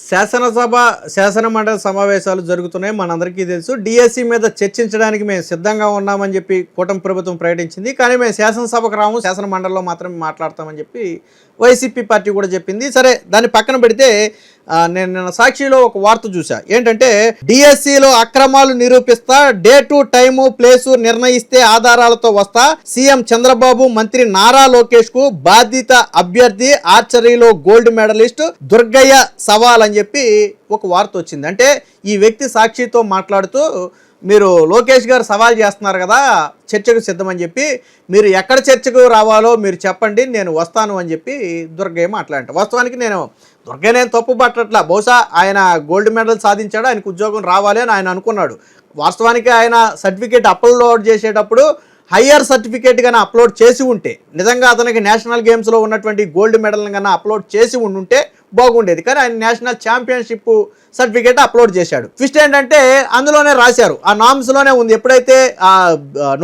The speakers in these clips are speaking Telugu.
శాసనసభ శాసనమండలి సమావేశాలు జరుగుతున్నాయి. మనందరికీ తెలుసు. డిఎస్సి మీద చర్చించడానికి మేము సిద్ధంగా ఉన్నామని చెప్పి కూటమి ప్రభుత్వం ప్రకటించింది. కానీ మేము శాసనసభకు రాము, శాసన మండలిలో మాత్రమే మాట్లాడతామని చెప్పి వైసీపీ పార్టీ కూడా చెప్పింది. సరే, దాన్ని పక్కన పెడితే నేను నిన్న సాక్షిలో ఒక వార్త చూసా. ఏంటంటే డిఎస్సిలో అక్రమాలు నిరూపిస్తా, డేటు టైము ప్లేసు నిర్ణయిస్తే ఆధారాలతో వస్తా, సీఎం చంద్రబాబు మంత్రి నారా లోకేష్ కు బాధిత అభ్యర్థి ఆర్చరీలో గోల్డ్ మెడలిస్ట్ దుర్గయ్య సవాల్ అని చెప్పి ఒక వార్త వచ్చింది. అంటే ఈ వ్యక్తి సాక్షితో మాట్లాడుతూ, మీరు లోకేష్ గారు సవాల్ చేస్తున్నారు కదా, చర్చకు సిద్ధమని చెప్పి, మీరు ఎక్కడ చర్చకు రావాలో మీరు చెప్పండి, నేను వస్తాను అని చెప్పి దుర్గయ్య మాట్లాడంట. వాస్తవానికి నేను తప్పు పట్టట్లా. బహుశా ఆయన గోల్డ్ మెడల్ సాధించాడు, ఆయనకు ఉద్యోగం రావాలి అని ఆయన అనుకున్నాడు. వాస్తవానికి ఆయన సర్టిఫికేట్ అప్లోడ్ చేసేటప్పుడు హయ్యర్ సర్టిఫికేట్ కన్నా అప్లోడ్ చేసి ఉంటే, నిజంగా అతనికి నేషనల్ గేమ్స్లో ఉన్నటువంటి గోల్డ్ మెడల్ కన్నా అప్లోడ్ చేసి ఉంటే బాగుండేది. కానీ ఆయన నేషనల్ ఛాంపియన్షిప్ సర్టిఫికేట్ అప్లోడ్ చేశాడు. ట్విస్ట్ ఏంటంటే అందులోనే రాశారు, ఆ నామ్స్లోనే ఉంది. ఎప్పుడైతే ఆ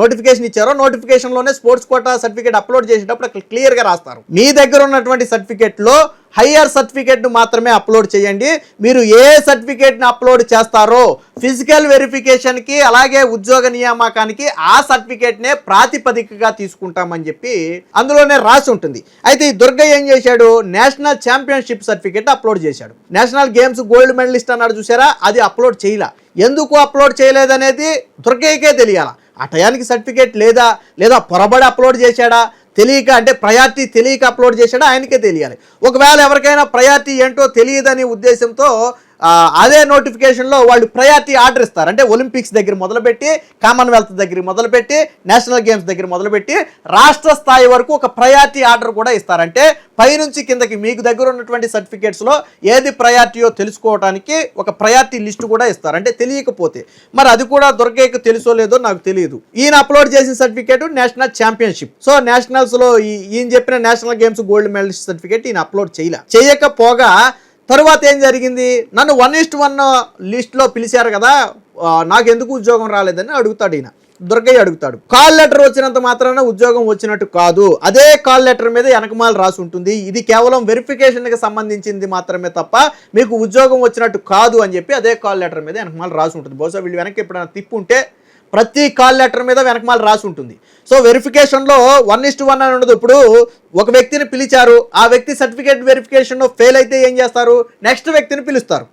నోటిఫికేషన్ ఇచ్చారో నోటిఫికేషన్లోనే స్పోర్ట్స్ కోటా సర్టిఫికేట్ అప్లోడ్ చేసేటప్పుడు అక్కడ క్లియర్గా రాస్తారు, మీ దగ్గర ఉన్నటువంటి సర్టిఫికేట్లో హయ్యర్ సర్టిఫికేట్ను మాత్రమే అప్లోడ్ చేయండి. మీరు ఏ సర్టిఫికేట్ని అప్లోడ్ చేస్తారో ఫిజికల్ వెరిఫికేషన్కి అలాగే ఉద్యోగ నియామకానికి ఆ సర్టిఫికేట్నే ప్రాతిపదికగా తీసుకుంటామని చెప్పి అందులోనే రాసి ఉంటుంది. అయితే ఈ దుర్గయ్య ఏం చేశాడు, నేషనల్ ఛాంపియన్షిప్ సర్టిఫికేట్ అప్లోడ్ చేశాడు. నేషనల్ గేమ్స్ గోల్డ్ మెడలిస్ట్ అన్నాడు చూసారా, అది అప్లోడ్ చేయలా. ఎందుకు అప్లోడ్ చేయలేదనేది దుర్గయ్యకే తెలియాల. ఆ టయానికి సర్టిఫికేట్ లేదా పొరబడి అప్లోడ్ చేశాడా, తెలియక, అంటే ప్రయారిటీ తెలియక అప్లోడ్ చేశాడో ఆయనకే తెలియాలి. ఒకవేళ ఎవరికైనా ప్రయారిటీ ఏంటో తెలియదనే ఉద్దేశంతో అదే నోటిఫికేషన్లో వాళ్ళు ప్రయారిటీ ఆర్డర్ ఇస్తారు. అంటే ఒలింపిక్స్ దగ్గర మొదలుపెట్టి, కామన్వెల్త్ దగ్గర మొదలుపెట్టి, నేషనల్ గేమ్స్ దగ్గర మొదలుపెట్టి రాష్ట్ర స్థాయి వరకు ఒక ప్రయారిటీ ఆర్డర్ కూడా ఇస్తారంటే పైనుంచి కిందకి మీకు దగ్గర ఉన్నటువంటి సర్టిఫికేట్స్లో ఏది ప్రయారిటీయో తెలుసుకోవడానికి ఒక ప్రయారిటీ లిస్టు కూడా ఇస్తారు. అంటే తెలియకపోతే మరి అది కూడా దుర్గయ్యకు తెలుసో లేదో నాకు తెలియదు. ఈయన అప్లోడ్ చేసిన సర్టిఫికేట్ నేషనల్ ఛాంపియన్షిప్. సో నేషనల్స్లో ఈయన చెప్పిన national games gold medalist certificate ఈయన అప్లోడ్ చేయకపోగా తరువాత ఏం జరిగింది, నన్ను 1:1 లిస్ట్లో పిలిచారు కదా, నాకు ఎందుకు ఉద్యోగం రాలేదని అడుగుతాడు ఈయన. దుర్గయ్య అడుగుతాడు. కాల్ లెటర్ వచ్చినంత మాత్రాన ఉద్యోగం వచ్చినట్టు కాదు, అదే కాల్ లెటర్ మీద వెనకమాల రాసి ఉంటుంది, ఇది కేవలం వెరిఫికేషన్కి సంబంధించింది మాత్రమే తప్ప మీకు ఉద్యోగం వచ్చినట్టు కాదు అని చెప్పి అదే కాల్ లెటర్ మీద వెనకమాల రాసి ఉంటుంది. బహుశా వీళ్ళు వెనక్కి ఎప్పుడైనా తిప్పుంటే ప్రతి కాల్ లెటర్ మీద వెనకమాల రాసి ఉంటుంది. సో వెరిఫికేషన్లో 1:1 అని ఉండదు. ఇప్పుడు ఒక వ్యక్తిని పిలిచారు, ఆ వ్యక్తి సర్టిఫికేట్ వెరిఫికేషన్లో ఫెయిల్ అయితే ఏం చేస్తారు, నెక్స్ట్ వ్యక్తిని పిలుస్తారు.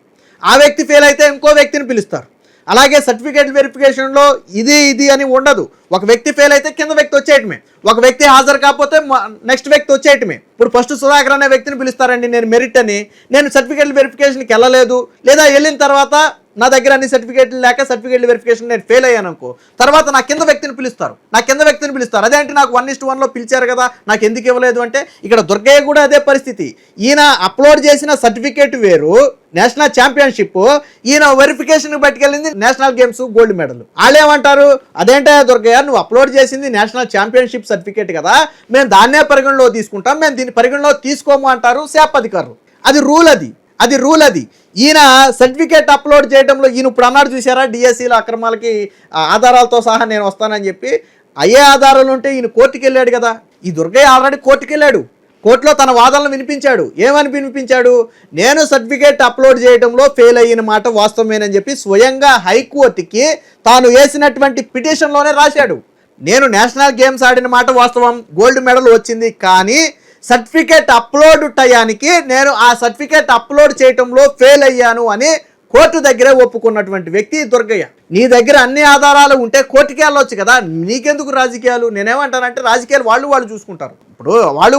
ఆ వ్యక్తి ఫెయిల్ అయితే ఇంకో వ్యక్తిని పిలుస్తారు. అలాగే సర్టిఫికేట్ వెరిఫికేషన్లో ఇది అని ఉండదు. ఒక వ్యక్తి ఫెయిల్ అయితే కింద వ్యక్తి వచ్చేయటమే, ఒక వ్యక్తి హాజరు కాకపోతే నెక్స్ట్ వ్యక్తి వచ్చేయటమే. ఇప్పుడు ఫస్ట్ సుధాకర్ అనే వ్యక్తిని పిలుస్తారండి, నేను మెరిట్ అని, నేను సర్టిఫికేట్ వెరిఫికేషన్కి వెళ్ళలేదు, లేదా వెళ్ళిన తర్వాత నా దగ్గర అన్ని సర్టిఫికేట్లు లేక సర్టిఫికేట్ వెరిఫికేషన్ నేను ఫెయిల్ అయ్యాను అనుకో, తర్వాత నా కింద వ్యక్తిని పిలుస్తారు. అదేంటి నాకు 1:1లో పిలిచారు కదా, నాకు ఎందుకు ఇవ్వలేదు అంటే, ఇక్కడ దుర్గయ్య కూడా అదే పరిస్థితి. ఈయన అప్లోడ్ చేసిన సర్టిఫికేట్ వేరు, నేషనల్ ఛాంపియన్షిప్, ఈయన వెరిఫికేషన్ పట్టుకెళ్ళింది నేషనల్ గేమ్స్ గోల్డ్ మెడల్. వాళ్ళేమంటారు, అదేంటా దుర్గయ్య, నువ్వు అప్లోడ్ చేసింది నేషనల్ ఛాంపియన్షిప్ సర్టిఫికేట్ కదా, మేము దాన్నే పరిగణలో తీసుకుంటాం, మేము దీన్ని పరిగణలో తీసుకోము అంటారు శాప్ అధికారులు. అది రూల్ అది. ఈయన సర్టిఫికేట్ అప్లోడ్ చేయడంలో ఈయన ఇప్పుడు అన్నాడు చూసారా, డిఎస్సిలో అక్రమాలకి ఆధారాలతో సహా నేను వస్తానని చెప్పి, అయ్యే ఆధారాలు ఉంటే ఈయన కోర్టుకు వెళ్ళాడు కదా. ఈ దుర్గయ్య ఆల్రెడీ కోర్టుకు వెళ్ళాడు, కోర్టులో తన వాదనలు వినిపించాడు. ఏమని వినిపించాడు, నేను సర్టిఫికేట్ అప్లోడ్ చేయడంలో ఫెయిల్ అయిన మాట వాస్తవమేనని చెప్పి స్వయంగా హైకోర్టుకి తాను వేసినటువంటి పిటిషన్లోనే రాశాడు. నేను నేషనల్ గేమ్స్ ఆడిన మాట వాస్తవం, గోల్డ్ మెడల్ వచ్చింది, కానీ సర్టిఫికేట్ అప్లోడ్ టయానికి నేను ఆ సర్టిఫికేట్ అప్లోడ్ చేయటంలో ఫెయిల్ అయ్యాను అని కోర్టు దగ్గరే ఒప్పుకున్నటువంటి వ్యక్తి దుర్గయ్య. నీ దగ్గర అన్ని ఆధారాలు ఉంటే కోర్టుకి వెళ్ళొచ్చు కదా, నీకెందుకు రాజకీయాలు? నేనేమంటానంటే రాజకీయాలు వాళ్ళు చూసుకుంటారు. ఇప్పుడు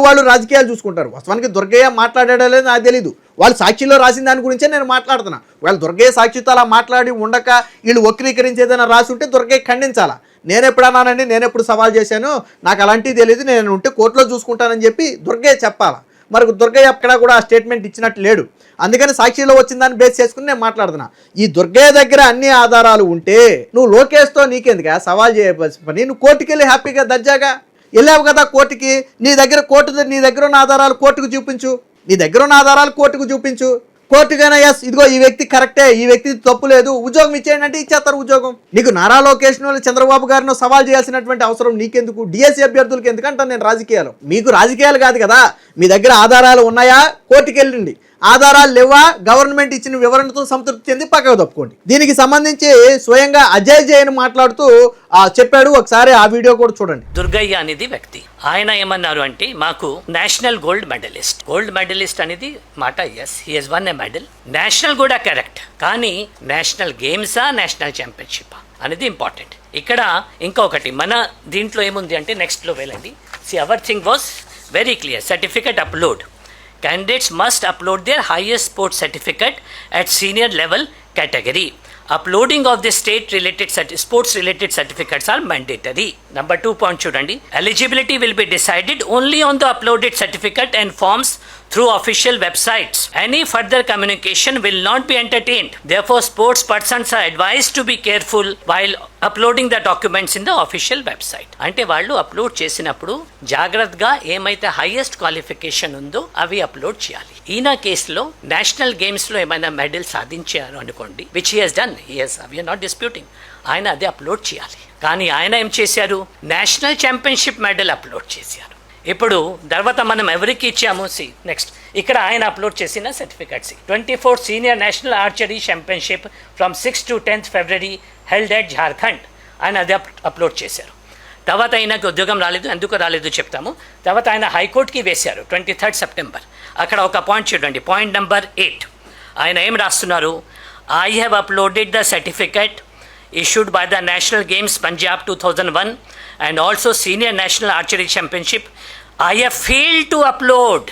వాళ్ళు రాజకీయాలు చూసుకుంటారు. వాస్తవానికి దుర్గయ్య మాట్లాడాడో లేదో నాకు తెలీదు, వాళ్ళు సాక్షిలో రాసిన దాని గురించే నేను మాట్లాడుతున్నా. వాళ్ళు దుర్గయ్య సాక్షితో అలా మాట్లాడి ఉండక వీళ్ళు వక్రీకరించేదైనా రాసి ఉంటే దుర్గయ్య ఖండించాలా. నేను ఎప్పుడు అన్నానండి, నేను ఎప్పుడు సవాల్ చేశాను, నాకు అలాంటివి తెలియదు, నేను ఉంటే కోర్టులో చూసుకుంటానని చెప్పి దుర్గయ్య చెప్పాలా. మరి దుర్గయ్య ఎక్కడ కూడా ఆ స్టేట్మెంట్ ఇచ్చినట్టు లేడు. అందుకని సాక్షిలో వచ్చిందాన్ని బేస్ చేసుకుని నేను మాట్లాడుతున్నా. ఈ దుర్గయ్య దగ్గర అన్ని ఆధారాలు ఉంటే నువ్వు లోకేష్తో నీకెందుకు సవాల్ చేయవలసిన పని, నువ్వు కోర్టుకి వెళ్ళి హ్యాపీగా దర్జాగా వెళ్ళావు కదా కోర్టుకి. నీ దగ్గర ఉన్న ఆధారాలు కోర్టుకు చూపించు. కోర్టుకైనా ఎస్ ఇదిగో ఈ వ్యక్తి కరెక్టే, ఈ వ్యక్తి తప్పు లేదు, ఉద్యోగం ఇచ్చేయండి అంటే ఇచ్చేస్తారు ఉద్యోగం. నీకు నారా లోకేష్ చంద్రబాబు గారిని సవాల్ చేయాల్సినటువంటి అవసరం నీకెందుకు? డిఎస్సి అభ్యర్థులకి ఎందుకంటే నేను రాజకీయాలు, మీకు రాజకీయాలు కాదు కదా, మీ దగ్గర ఆధారాలు ఉన్నాయా కోర్టుకి వెళ్ళండి. ఆధారాలు లేవా, గవర్నమెంట్ ఇచ్చిన వివరణతో సంతృప్తి చెంది పక్కకు తప్పుకోండి. దీనికి సంబంధించి స్వయంగా అజయ్ జైన్ మాట్లాడుతూ చెప్పాడు. ఒకసారి ఆ వీడియో కూడా చూడండి. దుర్గయ్య అనేది వ్యక్తి, ఆయన ఏమన్నారు అంటే మాకు నేషనల్ గోల్డ్ మెడలిస్ట్ అనేది మాట, yes he has won a medal. National కూడా కరెక్ట్, కానీ నేషనల్ గేమ్సా నేషనల్ ఛాంపియన్షిప్ అనేది ఇంపార్టెంట్. ఇక్కడ ఇంకొకటి మన దీంట్లో ఏముంది అంటే నెక్స్ట్లో వెళ్ళండి. See our thing was very clear. Certificate upload, candidates must upload their highest sports certificate at senior level category. Uploading of the sports related certificates are mandatory. Number 2 point chudandi, eligibility will be decided only on the uploaded certificate and forms through official websites. Any further communication will not be entertained. Therefore, sports persons are advised to be careful while uploading the documents in the official website. అంటే వాళ్ళు అప్లోడ్ చేసినప్పుడు జాగ్రత్తగా ఏమైతే హైయెస్ట్ క్వాలిఫికేషన్ ఉందో అవి అప్లోడ్ చేయాలి. ఈయన కేసులో నేషనల్ గేమ్స్లో ఏమైనా మెడల్ సాధించారు అనుకోండి, which he has done, we are not disputing, ఆయన అదే అప్లోడ్ చేయాలి. కానీ ఆయన ఏం చేశారు, నేషనల్ ఛాంపియన్షిప్ మెడల్ అప్లోడ్ చేశారు. ఇప్పుడు తర్వాత మనం ఎవరికి ఇచ్చాము, నెక్స్ట్ ఇక్కడ ఆయన అప్లోడ్ చేసిన certificates 24 senior national archery championship from 6 to 10th February held at Jharkhand, ఆయన అది అప్లోడ్ చేశారు. తర్వాత ఆయనకు ఉద్యోగం రాలేదు, ఎందుకు రాలేదు చెప్తాము. తర్వాత ఆయన హైకోర్టుకి వేశారు 23rd September. అక్కడ ఒక పాయింట్ చూడండి, పాయింట్ నెంబర్ 8. ఆయన ఏం రాస్తున్నారు, I have uploaded the certificate issued by the National Games Punjab 2001 and also Senior National Archery Championship. I have failed to upload.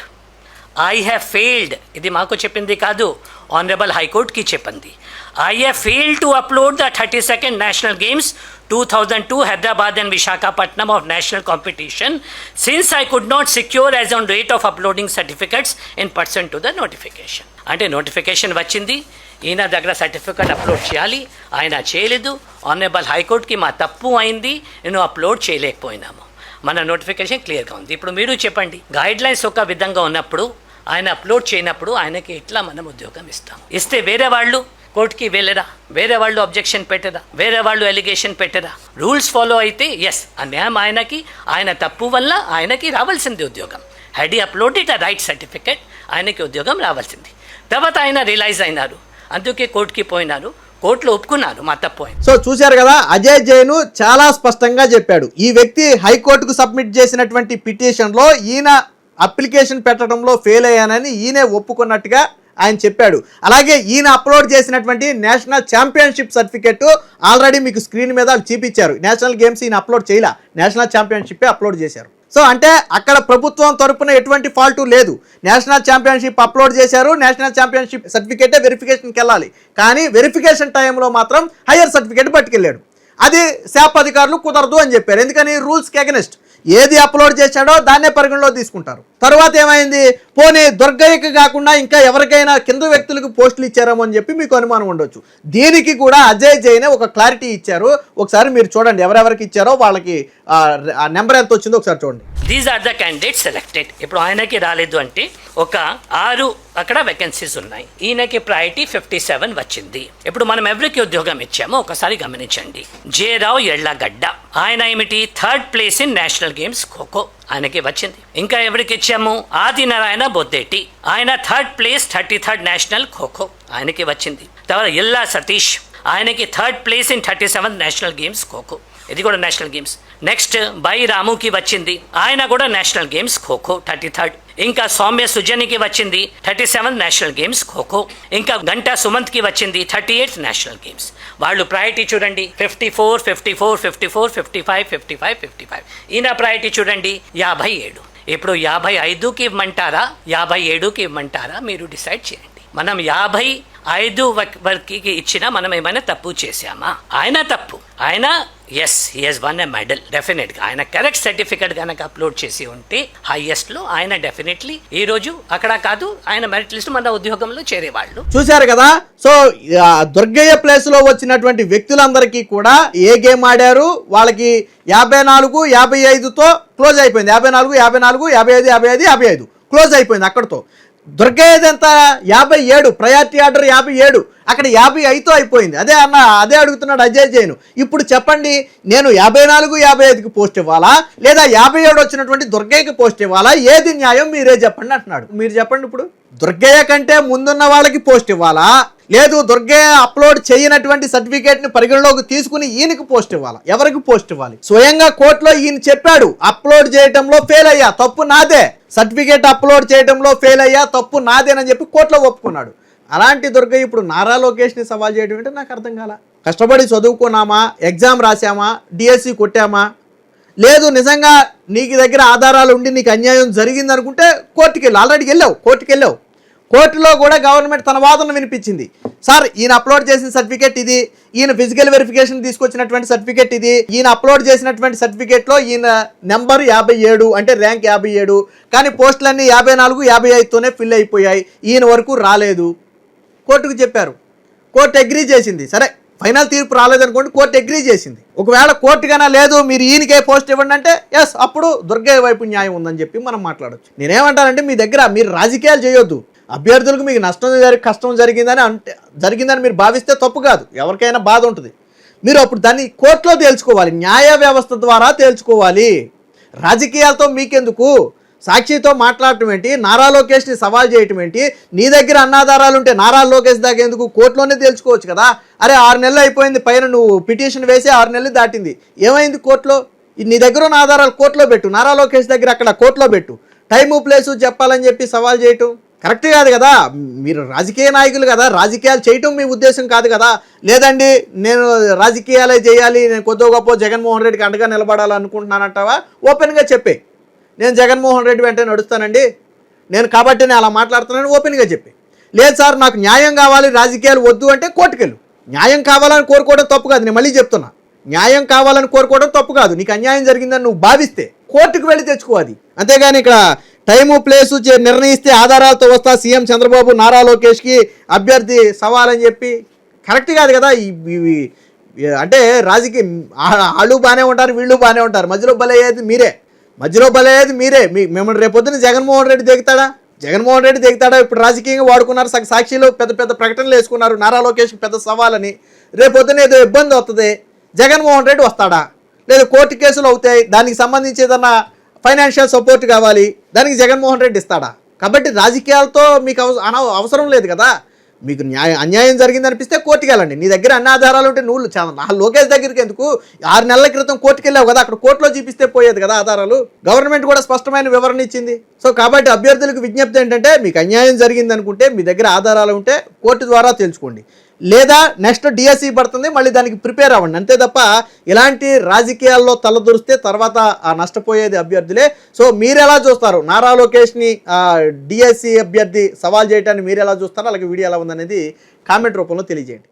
I have failed. ఇది మాకు చెప్పింది కాదు, ఆనరబుల్ హైకోర్టుకి చెప్పింది. I have failed to upload the 32nd National Games 2002 Hyderabad and Visakhapatnam of national competition since I could not secure as on date of uploading certificates in person to the notification. అంటే నోటిఫికేషన్ వచ్చింది, ఈయన దగ్గర సర్టిఫికెట్ అప్లోడ్ చేయాలి, ఆయన చేయలేదు. ఆనరబుల్ హైకోర్టుకి మా తప్పు అయింది, నేను అప్లోడ్ చేయలేకపోయినాము. మన నోటిఫికేషన్ క్లియర్గా ఉంది. ఇప్పుడు మీరు చెప్పండి, గైడ్ లైన్స్ ఒక విధంగా ఉన్నప్పుడు ఆయన అప్లోడ్ చేయనప్పుడు ఆయనకి ఎట్లా మనం ఉద్యోగం ఇస్తాము? ఇస్తే వేరే వాళ్ళు కోర్టుకి వెళ్ళరా, వేరే వాళ్ళు అబ్జెక్షన్ పెట్టరా, వేరే వాళ్ళు ఎలిగేషన్ పెట్టరా? రూల్స్ ఫాలో అయితే ఎస్, అన్యాయం ఆయనకి, ఆయన తప్పు వల్ల ఆయనకి రావాల్సింది ఉద్యోగం. హ్యాడ్ ఈ అప్లోడెడ్ అ రైట్ సర్టిఫికెట్, ఆయనకి ఉద్యోగం రావాల్సింది. తర్వాత ఆయన రియలైజ్ అయినారు, అందుకే కోర్టుకి పోయినారు, కోర్టులో ఒప్పుకున్నారు మా తప్పు. సో చూశారు కదా, అజయ్ జైన్ చాలా స్పష్టంగా చెప్పాడు. ఈ వ్యక్తి హైకోర్టుకు సబ్మిట్ చేసినటువంటి పిటిషన్లో ఈయన అప్లికేషన్ పెట్టడంలో ఫెయిల్ అయ్యానని ఈయనే ఒప్పుకున్నట్టుగా ఆయన చెప్పాడు. అలాగే ఈయన అప్లోడ్ చేసినటువంటి నేషనల్ ఛాంపియన్షిప్ సర్టిఫికెట్ ఆల్రెడీ మీకు స్క్రీన్ మీద చూపించారు. నేషనల్ గేమ్స్ ఈయన అప్లోడ్ చేయలే, నేషనల్ ఛాంపియన్షిప్ అప్లోడ్ చేశారు. సో అంటే అక్కడ ప్రభుత్వం తరపున ఎటువంటి ఫాల్టు లేదు. నేషనల్ ఛాంపియన్షిప్ అప్లోడ్ చేశారు, నేషనల్ ఛాంపియన్షిప్ సర్టిఫికేటే వెరిఫికేషన్కి వెళ్ళాలి. కానీ వెరిఫికేషన్ టైంలో మాత్రం హయ్యర్ సర్టిఫికేట్ పట్టుకెళ్ళాడు. అది శాప్ అధికారులు కుదరదు అని చెప్పారు. ఎందుకని, రూల్స్కి అగెనిస్ట్. ఏది అప్లోడ్ చేశాడో దాన్నే పరిగణలో తీసుకుంటారు. తర్వాత ఏమైంది, పోనీ దుర్గయ్యకి కాకుండా ఇంకా ఎవరికైనా కింద వ్యక్తులకు పోస్టులు ఇచ్చారేమో అని చెప్పి మీకు అనుమానం ఉండొచ్చు. దీనికి కూడా అజయ్ జైన్ ఒక క్లారిటీ ఇచ్చారు. ఒకసారి మీరు చూడండి, ఎవరెవరికి ఇచ్చారో వాళ్ళకి ఆ నెంబర్ ఎంత వచ్చిందో ఒకసారి చూడండి. These are the candidates selected. ఇప్పుడు ఆయనకి రాలేదు అంటే ఒక 6 అక్కడ వేకెన్సీస్ ఉన్నాయి. ఈయనకి ప్రయారిటీ 57 వచ్చింది. ఇప్పుడు మనం ఎవరికి ఉద్యోగం ఇచ్చామో ఒకసారి గమనించండి. జే రావు ఎళ్లగడ్డ, ఆయన ఏమిటి 3rd place in national games kho kho, ఆయనకి వచ్చింది. ఇంకా ఎవరికి ఇచ్చాము, ఆదినారాయణ బొద్దేటి, ఆయన 3rd place 33rd national kho kho, ఆయనకి వచ్చింది. తర్వాత ఎల్లా సతీష్, ఆయనకి 3rd place in 37th national games kho kho, ఇది కూడా నేషనల్ గేమ్స్. నెక్స్ట్ బై రాముకి వచ్చింది, ఆయన కూడా నేషనల్ గేమ్స్ ఖోఖో 33rd. ఇంకా సౌమ్య సుజనికి వచ్చింది 37th నేషనల్ గేమ్స్ ఖోఖో. ఇంకా గంటా సుమంత్కి వచ్చింది 38th నేషనల్ గేమ్స్. వాళ్ళు ప్రయారిటీ చూడండి 54, 54, 54, 55, 55, 55. ఈయన ప్రయారిటీ చూడండి 57. ఇప్పుడు 55కి ఇవ్వమంటారా 57కి ఇవ్వమంటారా మీరు డిసైడ్ చేయండి. మనం 55 వరకు ఇచ్చినా మనం ఏమైనా తప్పు చేసామా? ఆయన తప్పు, ఆయన yes he has won a medal. డెఫినెట్గా ఆయన కరెక్ట్ సర్టిఫికెట్ కనుక అప్లోడ్ చేసి ఉంటే హైయెస్ట్లో ఆయన డెఫినెట్లీ ఈ రోజు అక్కడ కాదు, ఆయన మెరిట్ లిస్ట్ మన ఉద్యోగంలో చేరేవాళ్ళు. చూశారు కదా. సో దుర్గయ్య ప్లేస్ లో వచ్చినటువంటి వ్యక్తులందరికీ కూడా ఏ గేమ్ ఆడారు, వాళ్ళకి 54, 55తో క్లోజ్ అయిపోయింది. 54, 54, 55, 55, 55 క్లోజ్ అయిపోయింది అక్కడతో. దుర్గయ్యది ఎంత 57, ప్రయారిటీ ఆర్డర్ 57. అక్కడ 55తో అయిపోయింది. అదే అడుగుతున్నాడు అజయ్ జైన్. ఇప్పుడు చెప్పండి, నేను 54, 55కి పోస్ట్ ఇవ్వాలా, లేదా 57 వచ్చినటువంటి దుర్గయ్యకి పోస్ట్ ఇవ్వాలా? ఏది న్యాయం మీరే చెప్పండి అంటున్నాడు. మీరు చెప్పండి. ఇప్పుడు దుర్గయ్య కంటే ముందున్న వాళ్ళకి పోస్ట్ ఇవ్వాలా, లేదు దుర్గయ్య అప్లోడ్ చేయనటువంటి సర్టిఫికేట్ ని పరిగణలోకి తీసుకుని ఈయనకి పోస్ట్ ఇవ్వాలా? ఎవరికి పోస్ట్ ఇవ్వాలి? స్వయంగా కోర్టులో ఈయన చెప్పాడు, అప్లోడ్ చేయడంలో ఫెయిల్ అయ్యా, తప్పు నాదే, సర్టిఫికేట్ అప్లోడ్ చేయడంలో ఫెయిల్ అయ్యా, తప్పు నాదేనని చెప్పి కోర్టులో ఒప్పుకున్నాడు. అలాంటి దుర్గయ్య ఇప్పుడు నారా లోకేష్ని సవాల్ చేయడం అంటే నాకు అర్థం కాల. కష్టపడి చదువుకున్నామా, ఎగ్జామ్ రాసామా, డిఎస్సి కొట్టామా, లేదు నిజంగా నీకు దగ్గర ఆధారాలు ఉండి నీకు అన్యాయం జరిగింది అనుకుంటే కోర్టుకి వెళ్ళి ఆల్రెడీ వెళ్ళావు. కోర్టులో కూడా గవర్నమెంట్ తన వాదన వినిపించింది. సార్, ఈయన అప్లోడ్ చేసిన సర్టిఫికేట్ ఇది, ఈయన ఫిజికల్ వెరిఫికేషన్ తీసుకొచ్చినటువంటి సర్టిఫికేట్ ఇది, ఈయన అప్లోడ్ చేసినటువంటి సర్టిఫికేట్లో ఈయన నెంబర్ 57 అంటే ర్యాంక్ 57, కానీ పోస్టులన్నీ 54, 55తోనే ఫిల్ అయిపోయాయి, ఈయన వరకు రాలేదు. కోర్టుకు చెప్పారు, కోర్టు అగ్రీ చేసింది. సరే, ఫైనల్ తీర్పు రాలేదనుకోండి, కోర్టు అగ్రీ చేసింది. ఒకవేళ కోర్టు కన్నా లేదు మీరు ఈయనకే పోస్ట్ ఇవ్వండి అంటే ఎస్, అప్పుడు దుర్గయ్య వైపు న్యాయం ఉందని చెప్పి మనం మాట్లాడొచ్చు. నేనేమంటానంటే, మీ దగ్గర మీరు రాజకీయాలు చేయొద్దు. అభ్యర్థులకు మీకు కష్టం జరిగిందని మీరు భావిస్తే తప్పు కాదు, ఎవరికైనా బాధ ఉంటుంది. మీరు అప్పుడు దాన్ని కోర్టులో తేల్చుకోవాలి, న్యాయ వ్యవస్థ ద్వారా తేల్చుకోవాలి. రాజకీయాలతో మీకెందుకు? సాక్షితో మాట్లాడటం ఏంటి, నారా లోకేష్ని సవాల్ చేయటం ఏంటి? నీ దగ్గర అన్నాధారాలు ఉంటే నారా లోకేష్ దాకా ఎందుకు? కోర్టులోనే తేల్చుకోవచ్చు కదా. అరే 6 నెలలు అయిపోయింది, పైన నువ్వు పిటిషన్ వేసి 6 నెలలు దాటింది, ఏమైంది కోర్టులో? నీ దగ్గర ఉన్న ఆధారాలు కోర్టులో పెట్టు, నారా లోకేష్ దగ్గర అక్కడ కోర్టులో పెట్టు. టైము ప్లేసు చెప్పాలని చెప్పి సవాల్ చేయటం కరెక్ట్ కాదు కదా. మీరు రాజకీయ నాయకులు కదా, రాజకీయాలు చేయటం మీ ఉద్దేశం కాదు కదా. లేదండి నేను రాజకీయాలే చేయాలి, నేను కొద్దిగా గొప్ప జగన్మోహన్ రెడ్డికి అండగా నిలబడాలనుకుంటున్నానంటావా? ఓపెన్గా చెప్పే, నేను జగన్మోహన్ రెడ్డి వెంటనే నడుస్తానండి, కాబట్టి నేను అలా మాట్లాడుతున్నాను ఓపెన్గా చెప్పి. లేదు సార్, నాకు న్యాయం కావాలి, రాజకీయాలు వద్దు అంటే కోర్టుకెళ్ళు. న్యాయం కావాలని కోరుకోవడం తప్పు కాదు, నేను మళ్ళీ చెప్తున్నా, న్యాయం కావాలని కోరుకోవడం తప్పు కాదు. నీకు అన్యాయం జరిగిందని నువ్వు భావిస్తే కోర్టుకు వెళ్ళి తెచ్చుకో అది. అంతేగాని ఇక్కడ టైము ప్లేసు నిర్ణయిస్తే ఆధారాలతో వస్తా సీఎం చంద్రబాబు నారా లోకేష్కి అభ్యర్థి సవాలని చెప్పి కరెక్ట్ కాదు కదా. అంటే రాజకీయ వాళ్ళు బాగానే ఉంటారు, వీళ్ళు బాగానే ఉంటారు, మధ్యలో బలయ్యేది మీరే. మిమ్మల్ని రేపొద్దున జగన్మోహన్ రెడ్డి దిగుతాడా? ఇప్పుడు రాజకీయంగా వాడుకున్నారు, సాక్షిలో పెద్ద ప్రకటనలు వేసుకున్నారు, నారా లోకేష్కి పెద్ద సవాలని. రేపొద్దున ఏదో ఇబ్బంది వస్తుంది, జగన్మోహన్ రెడ్డి వస్తాడా? లేదా కోర్టు కేసులు అవుతాయి, దానికి సంబంధించి ఏదన్నా ఫైనాన్షియల్ సపోర్ట్ కావాలి, దానికి జగన్మోహన్ రెడ్డి ఇస్తాడా? కాబట్టి రాజకీయాలతో మీకు అవసరం లేదు కదా. మీకు అన్యాయం జరిగింది అనిపిస్తే కోర్టుకి వెళ్ళండి. నీ దగ్గర అన్ని ఆధారాలు ఉంటే నువ్వు లోకేష్ దగ్గరికి ఎందుకు? 6 నెలల క్రితం కోర్టుకి వెళ్ళావు కదా, అక్కడ కోర్టులో చూపిస్తే పోయేది కదా ఆధారాలు. గవర్నమెంట్ కూడా స్పష్టమైన వివరణ ఇచ్చింది. సో కాబట్టి అభ్యర్థులకు విజ్ఞప్తి ఏంటంటే, మీకు అన్యాయం జరిగింది అనుకుంటే మీ దగ్గర ఆధారాలు ఉంటే కోర్టు ద్వారా తెలుసుకోండి, లేదా నెక్స్ట్ డిఎస్సి పడుతుంది, మళ్ళీ దానికి ప్రిపేర్ అవ్వండి. అంతే తప్ప ఇలాంటి రాజకీయాల్లో తలదూరిస్తే తర్వాత నష్టపోయేది అభ్యర్థులే. సో మీరు ఎలా చూస్తారు నారా లోకేష్ని డిఎస్సి అభ్యర్థి సవాల్ చేయడాన్ని? మీరు ఎలా చూస్తారో, అలాగే వీడియో ఎలా ఉందనేది కామెంట్ రూపంలో తెలియజేయండి.